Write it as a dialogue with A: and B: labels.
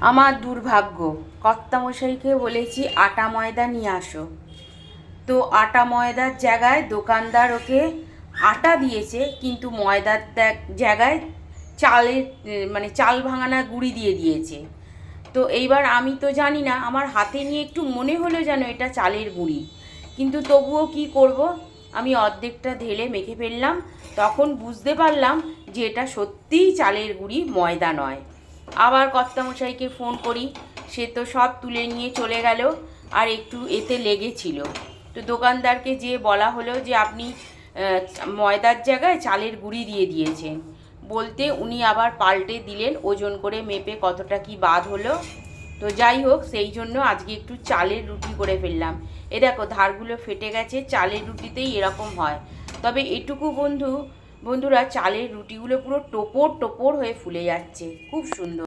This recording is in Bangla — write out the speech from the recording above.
A: আমার দুর্ভাগ্য, কর্তামশাইকে বলেছি আটা ময়দা নিয়ে আসো, তো আটা ময়দার জায়গায় দোকানদার ওকে আটা দিয়েছে, কিন্তু ময়দার জায়গায় চালের মানে চাল ভাঙানা গুঁড়ি দিয়ে দিয়েছে। তো এইবার আমি তো জানি না, আমার হাতে নিয়ে একটু মনে হলো যেন এটা চালের গুঁড়ি, কিন্তু তবুও কি করব, আমি অর্ধেকটা ঢেলে মেখে ফেললাম। তখন বুঝতে পারলাম যে এটা সত্যিই চালের গুঁড়ি, ময়দা নয়। আবার কর্তামশাইকে ফোন করি, সে তো সব তুলে নিয়ে চলে গেল, আর একটু এতে লেগেছিল। তো দোকানদারকে যেয়ে বলা হলো যে আপনি ময়দার জায়গায় চালের গুঁড়ি দিয়ে দিয়েছেন, বলতে উনি আবার পাল্টে দিলেন ওজন করে মেপে কতটা কি বাদ হলো। তো যাই হোক, সেই জন্য আজকে একটু চালের রুটি করে ফেললাম। এ দেখো ধারগুলো ফেটে গেছে, চালের রুটিতেই এরকম হয়। তবে এটুকু বন্ধুরা, চালের রুটিগুলো পুরো টোপর টোপর হয়ে ফুলে যাচ্ছে, খুব সুন্দর।